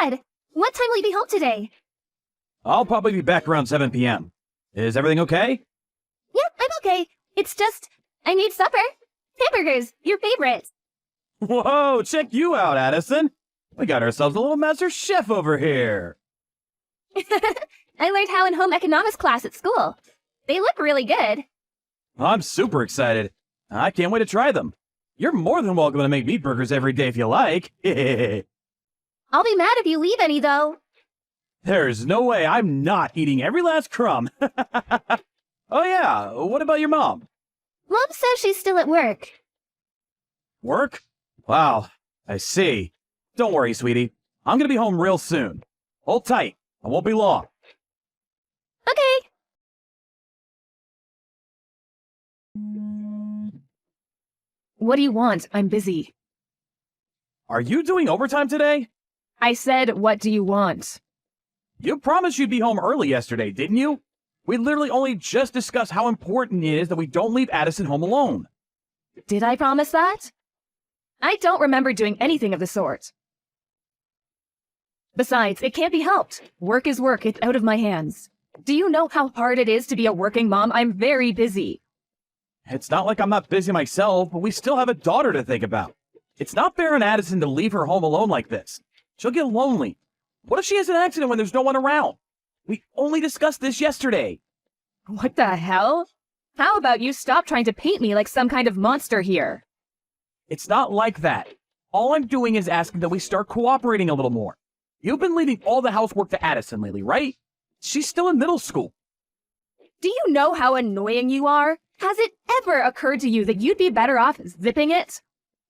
Dad, what time will you be home today? I'll probably be back around 7 p.m. Is everything okay? Yeah, I'm okay. It's just, I need supper. Hamburgers, your favorite. Whoa, check you out, Addison. We got ourselves a little master chef over here. I learned how in home economics class at school. They look really good. I'm super excited. I can't wait to try them. You're more than welcome to make meat burgers every day if you like. I'll be mad if you leave any, though. There's no way I'm not eating every last crumb. Oh yeah, what about your mom? Mom says she's still at work. Work? Wow, I see. Don't worry, sweetie. I'm gonna be home real soon. Hold tight. I won't be long. Okay. What do you want? I'm busy. Are you doing overtime today? I said, what do you want? You promised you'd be home early yesterday, didn't you? We literally only just discussed how important it is that we don't leave Addison home alone. Did I promise that? I don't remember doing anything of the sort. Besides, it can't be helped. Work is work. It's out of my hands. Do you know how hard it is to be a working mom? I'm very busy. It's not like I'm not busy myself, but we still have a daughter to think about. It's not fair on Addison to leave her home alone like this. She'll get lonely. What if she has an accident when there's no one around? We only discussed this yesterday. What the hell? How about you stop trying to paint me like some kind of monster here? It's not like that. All I'm doing is asking that we start cooperating a little more. You've been leaving all the housework to Addison lately, right? She's still in middle school. Do you know how annoying you are? Has it ever occurred to you that you'd be better off zipping it?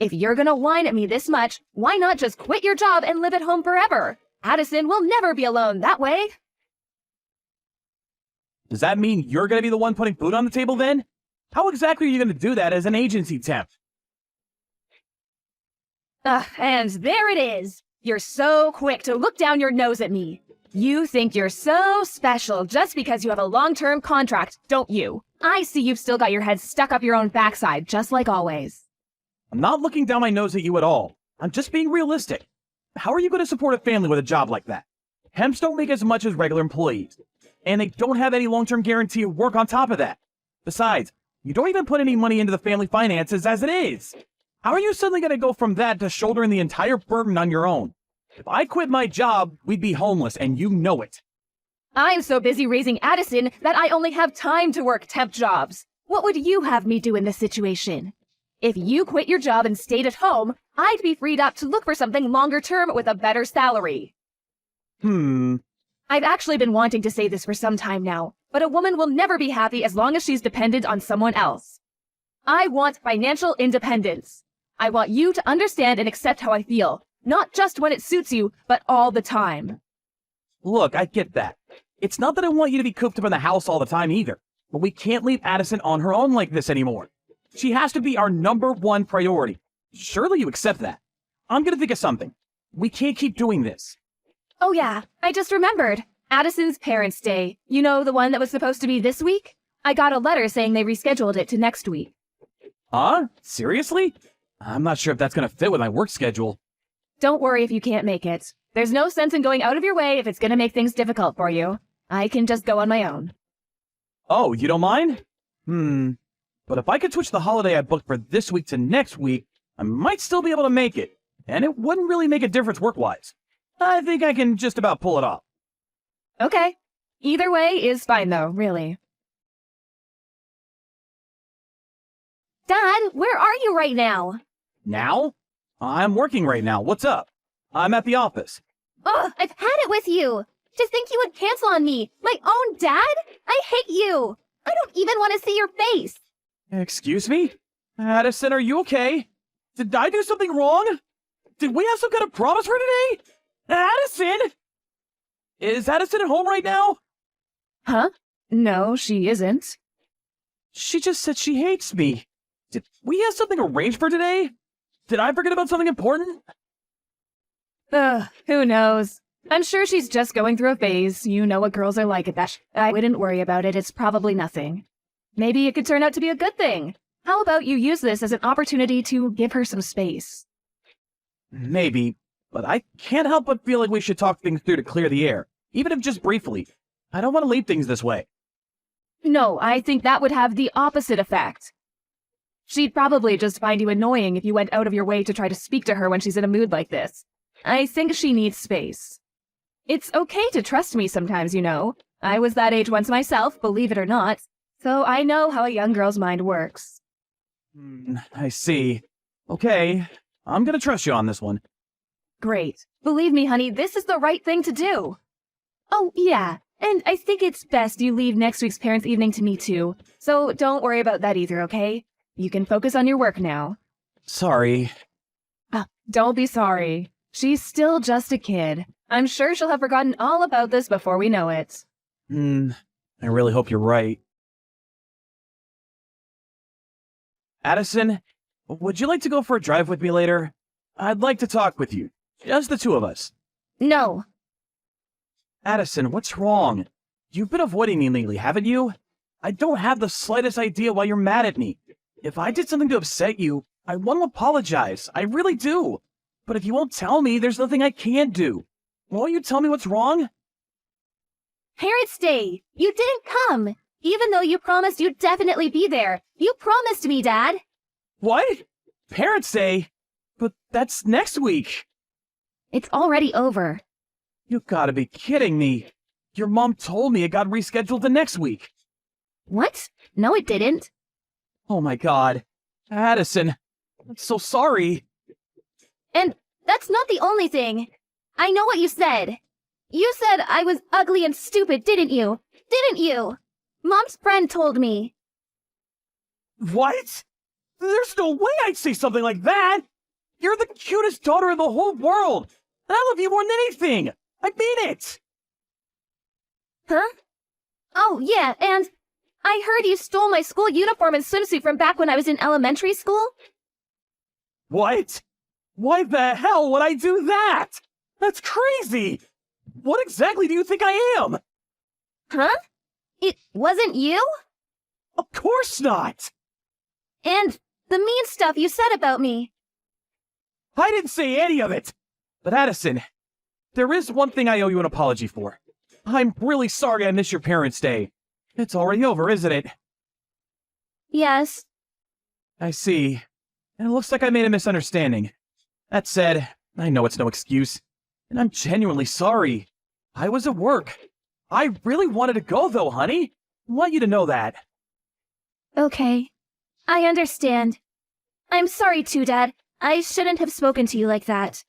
If you're gonna whine at me this much, why not just quit your job and live at home forever? Addison will never be alone that way. Does that mean you're going to be the one putting food on the table then? How exactly are you going to do that as an agency temp? And there it is. You're so quick to look down your nose at me. You think you're so special just because you have a long-term contract, don't you? I see you've still got your head stuck up your own backside, just like always. I'm not looking down my nose at you at all. I'm just being realistic. How are you going to support a family with a job like that? Temps don't make as much as regular employees. And they don't have any long-term guarantee of work on top of that. Besides, you don't even put any money into the family finances as it is. How are you suddenly going to go from that to shouldering the entire burden on your own? If I quit my job, we'd be homeless, and you know it. I'm so busy raising Addison that I only have time to work temp jobs. What would you have me do in this situation? If you quit your job and stayed at home, I'd be freed up to look for something longer term with a better salary. I've actually been wanting to say this for some time now, but a woman will never be happy as long as she's dependent on someone else. I want financial independence. I want you to understand and accept how I feel, not just when it suits you, but all the time. Look, I get that. It's not that I want you to be cooped up in the house all the time either, but we can't leave Addison on her own like this anymore. She has to be our #1 priority. Surely you accept that. I'm gonna think of something. We can't keep doing this. Oh yeah, I just remembered. Addison's Parents' Day. You know, the one that was supposed to be this week? I got a letter saying they rescheduled it to next week. Huh? Seriously? I'm not sure if that's gonna fit with my work schedule. Don't worry if you can't make it. There's no sense in going out of your way if it's gonna make things difficult for you. I can just go on my own. Oh, you don't mind? But if I could switch the holiday I booked for this week to next week, I might still be able to make it. And it wouldn't really make a difference work-wise. I think I can just about pull it off. Okay. Either way is fine though, really. Dad, where are you right now? Now? I'm working right now. What's up? I'm at the office. Ugh, I've had it with you. To think you would cancel on me, my own dad? I hate you. I don't even want to see your face. Excuse me? Addison, are you okay? Did I do something wrong? Did we have some kind of promise for today? Addison? Is Addison at home right now? Huh? No, she isn't. She just said she hates me. Did we have something arranged for today? Did I forget about something important? Who knows? I'm sure she's just going through a phase. You know what girls are like at that. I wouldn't worry about it. It's probably nothing. Maybe it could turn out to be a good thing. How about you use this as an opportunity to give her some space? Maybe. but I can't help but feel like we should talk things through to clear the air, even if just briefly. I don't want to leave things this way. No, I think that would have the opposite effect. She'd probably just find you annoying if you went out of your way to try to speak to her when she's in a mood like this. I think she needs space. It's okay to trust me sometimes, you know. I was that age once myself, believe it or not, so I know how a young girl's mind works. I see. Okay, I'm gonna trust you on this one. Great. Believe me, honey, this is the right thing to do. Oh, yeah, and I think it's best you leave next week's parents' evening to me too, so don't worry about that either, okay? You can focus on your work now. Sorry. Don't be sorry. She's still just a kid. I'm sure she'll have forgotten all about this before we know it. I really hope you're right. Addison, would you like to go for a drive with me later? I'd like to talk with you. Just the two of us. No. Addison, what's wrong? You've been avoiding me lately, haven't you? I don't have the slightest idea why you're mad at me. If I did something to upset you, I want to apologize. I really do. But if you won't tell me, there's nothing I can do. Won't you tell me what's wrong? Parents' Day! You didn't come! Even though you promised you'd definitely be there. You promised me, Dad! What? Parents' Day? But that's next week. It's already over. You gotta be kidding me. Your mom told me it got rescheduled to next week. What? No, it didn't. Oh my god. Addison, I'm so sorry. And that's not the only thing. I know what you said. You said I was ugly and stupid, didn't you? Didn't you? Mom's friend told me. What? There's no way I'd say something like that! You're the cutest daughter in the whole world! And I love you more than anything! I mean it! Huh? Oh, yeah, and I heard you stole my school uniform and swimsuit from back when I was in elementary school. What? Why the hell would I do that? That's crazy! What exactly do you think I am? Huh? It wasn't you? Of course not! And the mean stuff you said about me. I didn't say any of it! But Addison, there is one thing I owe you an apology for. I'm really sorry I missed your Parents' Day. It's already over, isn't it? Yes. I see. And it looks like I made a misunderstanding. That said, I know it's no excuse. And I'm genuinely sorry. I was at work. I really wanted to go though, honey. I want you to know that. Okay. I understand. I'm sorry too, Dad. I shouldn't have spoken to you like that.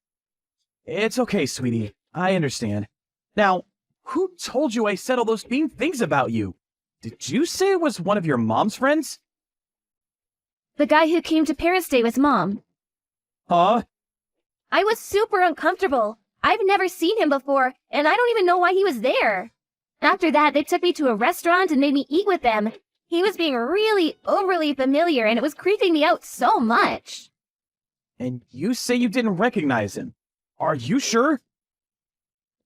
It's okay, sweetie. I understand. Now, who told you I said all those mean things about you? Did you say it was one of your mom's friends? The guy who came to Parents' Day with Mom. Huh? I was super uncomfortable. I've never seen him before, and I don't even know why he was there. After that, they took me to a restaurant and made me eat with them. He was being really overly familiar, and it was creeping me out so much. And you say you didn't recognize him. Are you sure?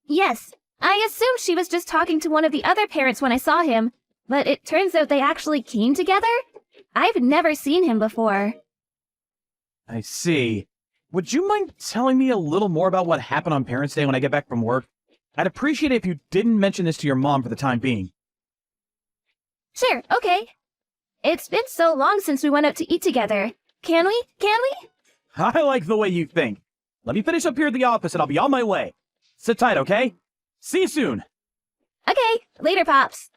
Yes, I assumed she was just talking to one of the other parents when I saw him, but it turns out they actually came together? I've never seen him before. I see. Would you mind telling me a little more about what happened on Parents' Day when I get back from work? I'd appreciate it if you didn't mention this to your mom for the time being. Sure, okay. It's been so long since we went out to eat together. Can we? Can we? I like the way you think. Let me finish up here at the office and I'll be on my way. Sit tight, okay? See you soon. Okay, later, Pops.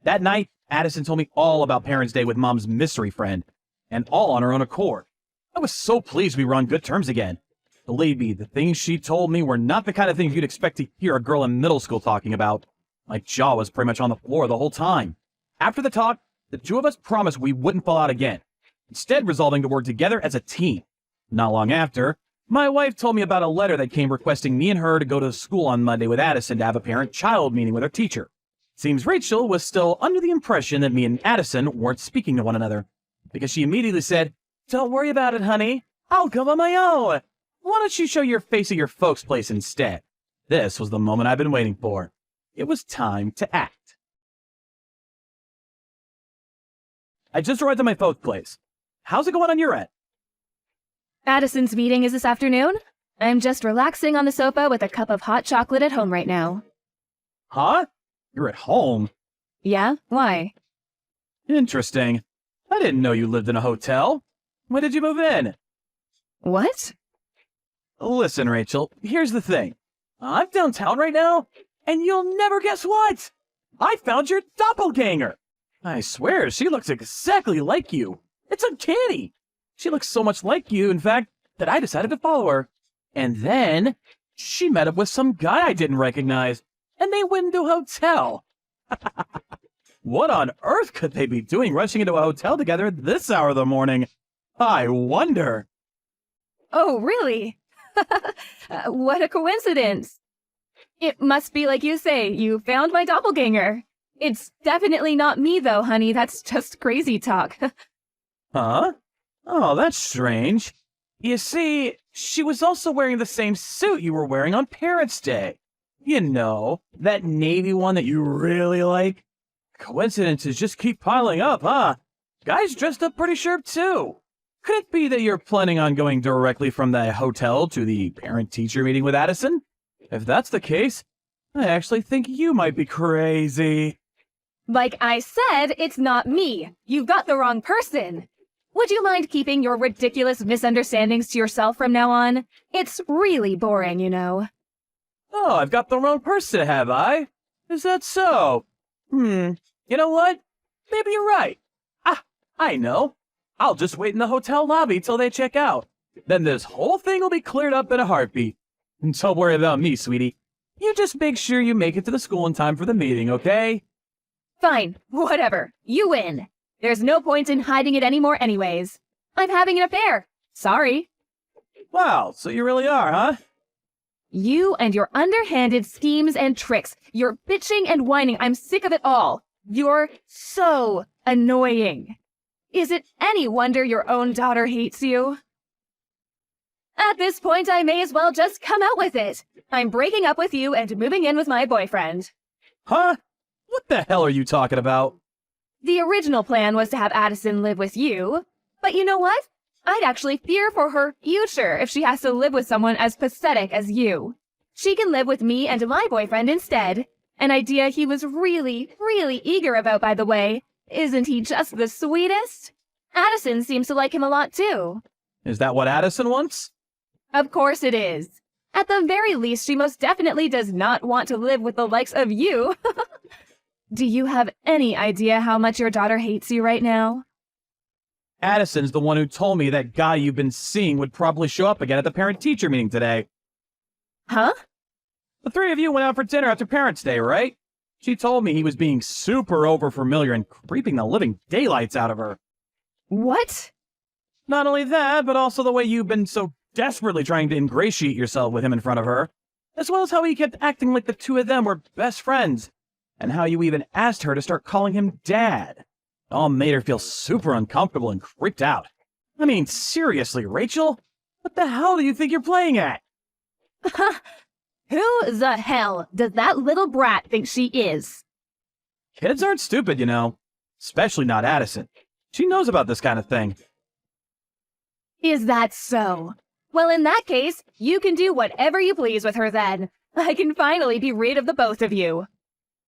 That night, Addison told me all about Parents' Day with Mom's mystery friend, and all on her own accord. I was so pleased we were on good terms again. Believe me, the things she told me were not the kind of things you'd expect to hear a girl in middle school talking about. My jaw was pretty much on the floor the whole time. After the talk, the two of us promised we wouldn't fall out again, instead resolving to work together as a team. Not long after, my wife told me about a letter that came requesting me and her to go to school on Monday with Addison to have a parent-child meeting with her teacher. Seems Rachel was still under the impression that me and Addison weren't speaking to one another, because she immediately said, "Don't worry about it, honey. I'll come on my own. Why don't you show your face at your folks' place instead?" This was the moment I've been waiting for. It was time to act. I just arrived at my folks' place. How's it going on your end? Addison's meeting is this afternoon. I'm just relaxing on the sofa with a cup of hot chocolate at home right now. Huh? You're at home? Yeah? Why? Interesting. I didn't know you lived in a hotel. When did you move in? What? Listen, Rachel, here's the thing. I'm downtown right now, and you'll never guess what! I found your doppelganger! I swear, she looks exactly like you. It's uncanny. She looks so much like you, in fact, that I decided to follow her. And then, she met up with some guy I didn't recognize, and they went into a hotel. What on earth could they be doing rushing into a hotel together at this hour of the morning? I wonder. Oh, really? What a coincidence. It must be like you say, you found my doppelganger. It's definitely not me though, honey. That's just crazy talk. Huh? Oh, that's strange. You see, she was also wearing the same suit you were wearing on Parents' Day. You know, that navy one that you really like. Coincidences just keep piling up, huh? Guys dressed up pretty sharp too. Could it be that you're planning on going directly from the hotel to the parent-teacher meeting with Addison? If that's the case, I actually think you might be crazy. Like I said, it's not me. You've got the wrong person. Would you mind keeping your ridiculous misunderstandings to yourself from now on? It's really boring, you know. Oh, I've got the wrong person, have I? Is that so? You know what? Maybe you're right. I know. I'll just wait in the hotel lobby till they check out. Then this whole thing will be cleared up in a heartbeat. Don't worry about me, sweetie. You just make sure you make it to the school in time for the meeting, okay? Fine, whatever. You win. There's no point in hiding it anymore anyways. I'm having an affair. Sorry. Wow, so you really are, huh? You and your underhanded schemes and tricks. Your bitching and whining. I'm sick of it all. You're so annoying. Is it any wonder your own daughter hates you? At this point, I may as well just come out with it. I'm breaking up with you and moving in with my boyfriend. Huh? What the hell are you talking about? The original plan was to have Addison live with you, but you know what? I'd actually fear for her future if she has to live with someone as pathetic as you. She can live with me and my boyfriend instead. An idea he was really, really eager about, by the way. Isn't he just the sweetest? Addison seems to like him a lot too. Is that what Addison wants? Of course it is. At the very least, she most definitely does not want to live with the likes of you. Do you have any idea how much your daughter hates you right now? Addison's the one who told me that guy you've been seeing would probably show up again at the parent-teacher meeting today. Huh? The three of you went out for dinner after Parents' Day, right? She told me he was being super over-familiar and creeping the living daylights out of her. What? Not only that, but also the way you've been so desperately trying to ingratiate yourself with him in front of her, as well as how he kept acting like the two of them were best friends, and how you even asked her to start calling him Dad. All made her feel super uncomfortable and creeped out. I mean, seriously, Rachel? What the hell do you think you're playing at? Who the hell does that little brat think she is? Kids aren't stupid, you know. Especially not Addison. She knows about this kind of thing. Is that so? Well, in that case, you can do whatever you please with her then. I can finally be rid of the both of you.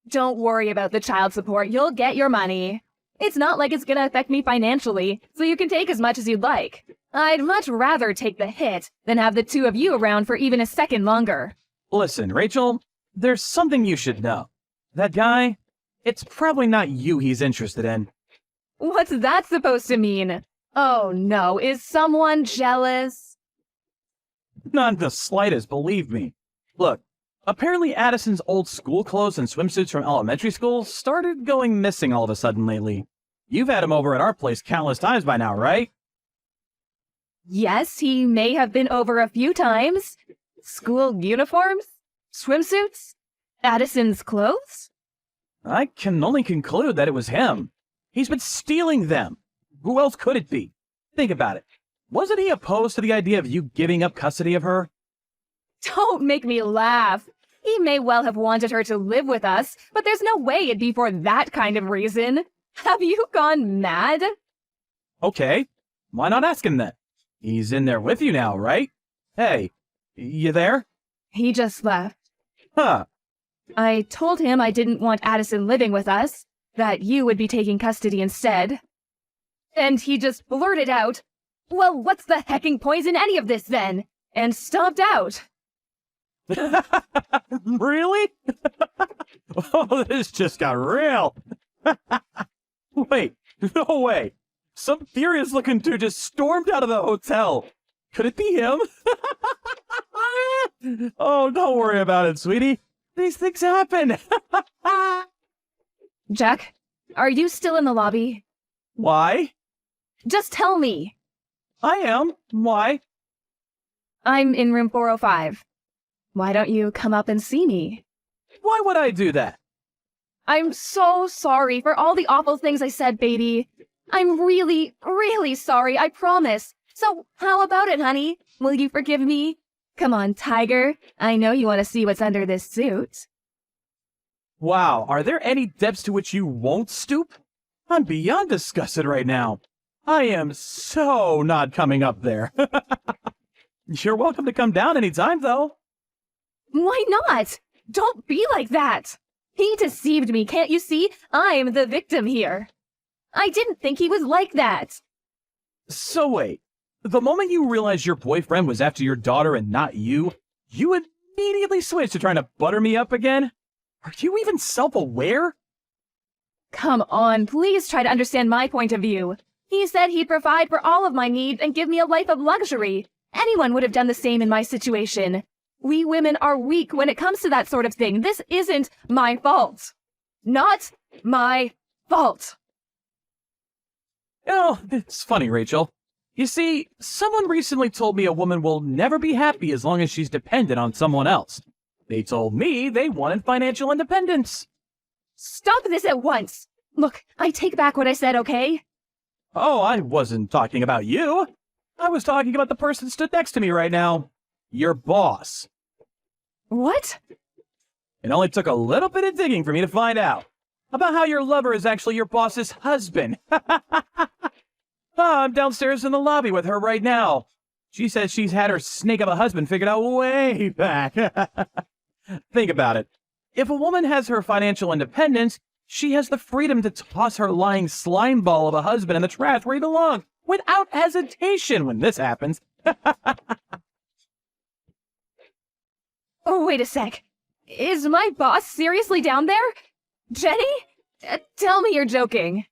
Don't worry about the child support. You'll get your money. It's not like it's gonna affect me financially, so you can take as much as you'd like. I'd much rather take the hit than have the two of you around for even a second longer. Listen, Rachel, there's something you should know. That guy, it's probably not you he's interested in. What's that supposed to mean? Oh no, is someone jealous? Not the slightest, believe me. Look, apparently Addison's old school clothes and swimsuits from elementary school started going missing all of a sudden lately. You've had him over at our place countless times by now, right? Yes, he may have been over a few times. School uniforms? Swimsuits? Addison's clothes? I can only conclude that it was him. He's been stealing them. Who else could it be? Think about it. Wasn't he opposed to the idea of you giving up custody of her? Don't make me laugh. He may well have wanted her to live with us, but there's no way it'd be for that kind of reason. Have you gone mad? Okay, why not ask him then? He's in there with you now, right? Hey, You there? He just left. Huh. I told him I didn't want Addison living with us, that you would be taking custody instead. And he just blurted out, "Well, what's the hecking point in any of this then?" and stomped out. Really? Oh, this just got real. Wait, no way. Some furious-looking dude just stormed out of the hotel. Could it be him? Oh, don't worry about it, sweetie. These things happen. Jack, are you still in the lobby? Why? Just tell me. I am. Why? I'm in room 405. Why don't you come up and see me? Why would I do that? I'm so sorry for all the awful things I said, baby. I'm really, really sorry, I promise. So, how about it, honey? Will you forgive me? Come on, Tiger. I know you want to see what's under this suit. Wow, are there any depths to which you won't stoop? I'm beyond disgusted right now. I am so not coming up there. You're welcome to come down anytime, though. Why not? Don't be like that. He deceived me, can't you see? I'm the victim here. I didn't think he was like that. So wait, the moment you realized your boyfriend was after your daughter and not you, you immediately switched to trying to butter me up again? Are you even self-aware? Come on, please try to understand my point of view. He said he'd provide for all of my needs and give me a life of luxury. Anyone would have done the same in my situation. We women are weak when it comes to that sort of thing. This isn't my fault. Not my fault. You know, it's funny, Rachel. You see, someone recently told me a woman will never be happy as long as she's dependent on someone else. They told me they wanted financial independence. Stop this at once. Look, I take back what I said, okay? Oh, I wasn't talking about you. I was talking about the person stood next to me right now. Your boss. What? It only took a little bit of digging for me to find out about how your lover is actually your boss's husband. I'm downstairs in the lobby with her right now. She says she's had her snake of a husband figured out way back. Think about it. If a woman has her financial independence, she has the freedom to toss her lying slime ball of a husband in the trash where he belongs, without hesitation when this happens. Oh, wait a sec. Is my boss seriously down there? Jenny? Tell me you're joking.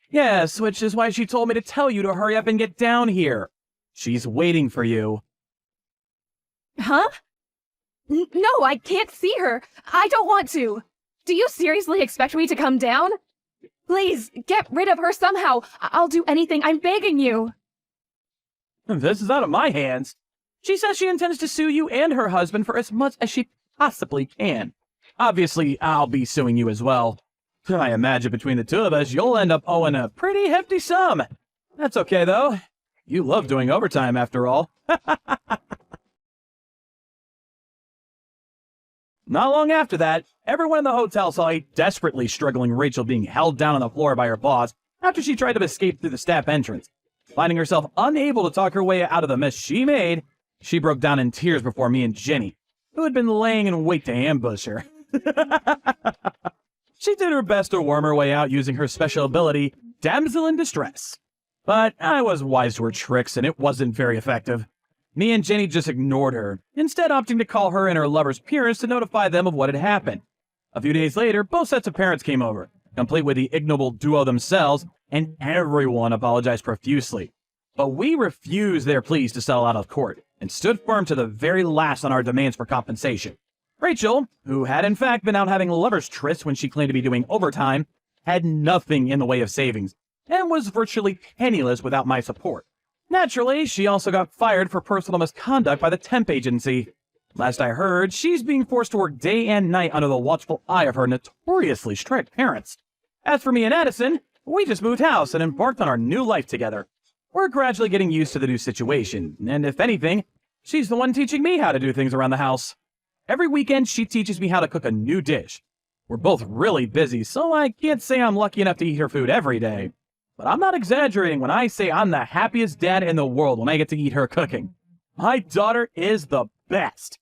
Yes, which is why she told me to tell you to hurry up and get down here. She's waiting for you. Huh? No, I can't see her. I don't want to. Do you seriously expect me to come down? Please, get rid of her somehow. I'll do anything. I'm begging you. This is out of my hands. She says she intends to sue you and her husband for as much as she possibly can. Obviously, I'll be suing you as well. I imagine between the two of us, you'll end up owing a pretty hefty sum. That's okay, though. You love doing overtime, after all. Not long after that, everyone in the hotel saw a desperately struggling Rachel being held down on the floor by her boss after she tried to escape through the staff entrance. Finding herself unable to talk her way out of the mess she made, she broke down in tears before me and Jenny, who had been laying in wait to ambush her. She did her best to worm her way out using her special ability, Damsel in Distress. But I was wise to her tricks, and it wasn't very effective. Me and Jenny just ignored her, instead opting to call her and her lover's parents to notify them of what had happened. A few days later, both sets of parents came over, complete with the ignoble duo themselves, and everyone apologized profusely. But we refused their pleas to settle out of court, and stood firm to the very last on our demands for compensation. Rachel, who had in fact been out having lovers' trysts when she claimed to be doing overtime, had nothing in the way of savings, and was virtually penniless without my support. Naturally, she also got fired for personal misconduct by the temp agency. Last I heard, she's being forced to work day and night under the watchful eye of her notoriously strict parents. As for me and Addison, we just moved house and embarked on our new life together. We're gradually getting used to the new situation, and if anything, she's the one teaching me how to do things around the house. Every weekend, she teaches me how to cook a new dish. We're both really busy, so I can't say I'm lucky enough to eat her food every day. But I'm not exaggerating when I say I'm the happiest dad in the world when I get to eat her cooking. My daughter is the best.